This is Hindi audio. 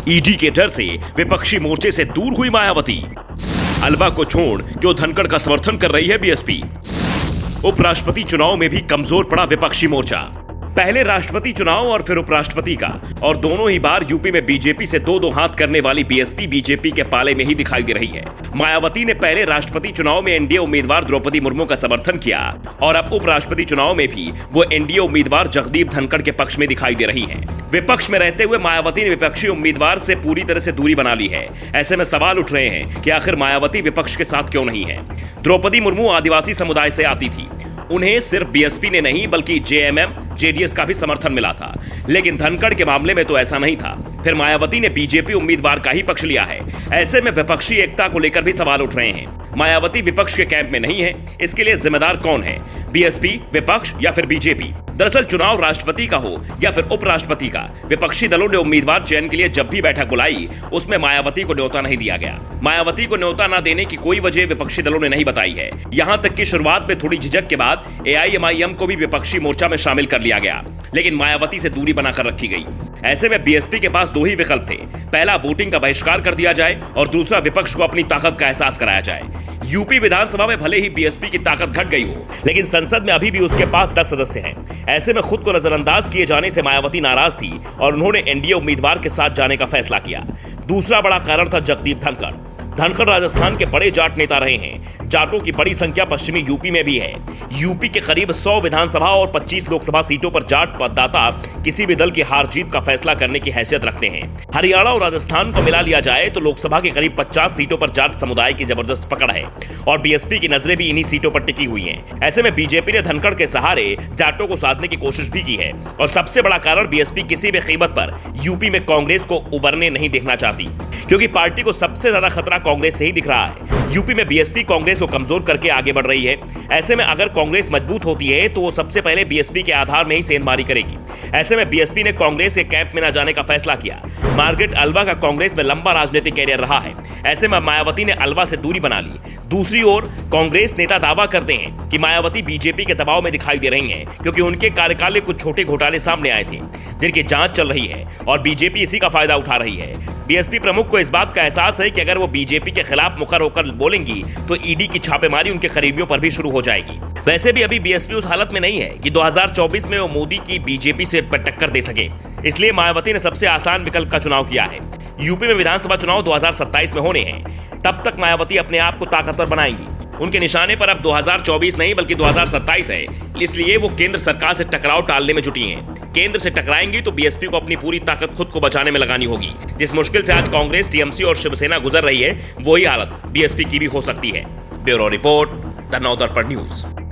ईडी के डर से विपक्षी मोर्चे से दूर हुई मायावती। अलवा को छोड़ क्यों धनखड़ का समर्थन कर रही है बीएसपी। उपराष्ट्रपति चुनाव में भी कमजोर पड़ा विपक्षी मोर्चा। पहले राष्ट्रपति चुनाव और फिर उपराष्ट्रपति का, और दोनों ही बार यूपी में बीजेपी से दो हाथ करने वाली बीएसपी बीजेपी के पाले में ही दिखाई दे रही है। मायावती ने पहले राष्ट्रपति चुनाव में एनडीए उम्मीदवार द्रौपदी मुर्मू का समर्थन किया और अब उपराष्ट्रपति चुनाव में भी वो एनडीए उम्मीदवार जगदीप धनखड़ के पक्ष में दिखाई दे रही है। विपक्ष में रहते हुए मायावती ने विपक्षी उम्मीदवार से पूरी तरह से दूरी बना ली है। ऐसे में सवाल उठ रहे हैं कि आखिर मायावती विपक्ष के साथ क्यों नहीं है। द्रौपदी मुर्मू आदिवासी समुदाय से आती थी, उन्हें सिर्फ बीएसपी ने नहीं बल्कि जेएमएम जेडीएस का भी समर्थन मिला था, लेकिन धनखड़ के मामले में तो ऐसा नहीं था। फिर मायावती ने बीजेपी उम्मीदवार का ही पक्ष लिया है। ऐसे में विपक्षी एकता को लेकर भी सवाल उठ रहे हैं। मायावती विपक्ष के कैंप में नहीं है, इसके लिए जिम्मेदार कौन है, बीएसपी, विपक्ष या फिर बीजेपी। दरअसल चुनाव राष्ट्रपति का हो या फिर उपराष्ट्रपति का, विपक्षी दलों ने उम्मीदवार चयन के लिए जब भी बैठक बुलाई उसमें मायावती को न्योता नहीं दिया गया। मायावती को न्योता न देने की कोई वजह विपक्षी दलों ने नहीं बताई है। यहां तक कि शुरुआत में थोड़ी झिझक के बाद एआईएमआईएम को भी विपक्षी मोर्चा में शामिल कर लिया गया, लेकिन मायावती से दूरी बनाकर रखी गई। ऐसे में बीएसपी के पास दो ही विकल्प थे, पहला वोटिंग का बहिष्कार कर दिया जाए और दूसरा विपक्ष को अपनी ताकत का एहसास कराया जाए। यूपी विधानसभा में भले ही बीएसपी की ताकत घट गई हो, लेकिन संसद में अभी भी उसके पास 10 सदस्य हैं। ऐसे में खुद को नजरअंदाज किए जाने से मायावती नाराज थी और उन्होंने एनडीए उम्मीदवार के साथ जाने का फैसला किया। दूसरा बड़ा कारण था जगदीप धनखड़। धनखड़ राजस्थान के बड़े जाट नेता रहे हैं। जाटों की बड़ी संख्या पश्चिमी यूपी में भी है। यूपी के करीब 100 विधानसभा और 25 लोकसभा सीटों पर जाट मतदाता किसी भी दल की हार जीत का फैसला करने की हैसियत रखते हैं। हरियाणा और राजस्थान को मिला लिया जाए तो लोकसभा के करीब 50 सीटों पर जाट समुदाय की जबरदस्त पकड़ है और बीएसपी की नजरें भी इन्हीं सीटों पर टिकी हुई हैं। ऐसे में बीजेपी ने धनखड़ के सहारे जाटों को साधने की कोशिश भी की है और सबसे बड़ा कारण बीएसपी किसी भी कीमत पर यूपी में कांग्रेस को उभरने नहीं देखना चाहती, क्योंकि पार्टी को सबसे ज्यादा खतरा कांग्रेस से ही दिख रहा है। यूपी में बीएसपी कांग्रेस को कमजोर करके आगे बढ़ रही है। ऐसे में अगर कांग्रेस मजबूत होती है तो वो सबसे पहले बीएसपी के आधार में ही सेंधमारी करेगी। ऐसे में बीएसपी ने कांग्रेस के कैंप में न जाने का फैसला किया। मार्गरेट अलवा का कांग्रेस में लंबा राजनीतिक कैरियर रहा है। ऐसे में मायावती ने अलवा से दूरी बना ली। दूसरी ओर कांग्रेस नेता दावा करते हैं कि मायावती बीजेपी के दबाव में दिखाई दे रही हैं, क्योंकि उनके कार्यकाल में कुछ छोटे घोटाले सामने आए थे जिनकी जांच चल रही है और बीजेपी इसी का फायदा उठा रही है। बीएसपी प्रमुख को इस बात का एहसास है कि अगर वो बीजेपी के खिलाफ मुखर होकर बोलेंगी तो ईडी की छापेमारी उनके करीबियों पर भी शुरू हो जाएगी। वैसे भी अभी बीएसपी उस हालत में नहीं है कि 2024 में वो मोदी की बीजेपी से टक्कर दे सके, इसलिए मायावती ने सबसे आसान विकल्प का चुनाव किया है। यूपी में विधानसभा चुनाव 2027 में होने हैं, तब तक मायावती अपने आप को ताकतवर बनाएंगी। उनके निशाने पर अब 2024 नहीं बल्कि 2027 है, इसलिए वो केंद्र सरकार से टकराव टालने में जुटी हैं। केंद्र से टकराएंगी तो बीएसपी को अपनी पूरी ताकत खुद को बचाने में लगानी होगी। जिस मुश्किल से आज कांग्रेस, टीएमसी और शिवसेना गुजर रही है, वही हालत बीएसपी की भी हो सकती है। Bureau report, the Navdarpan news.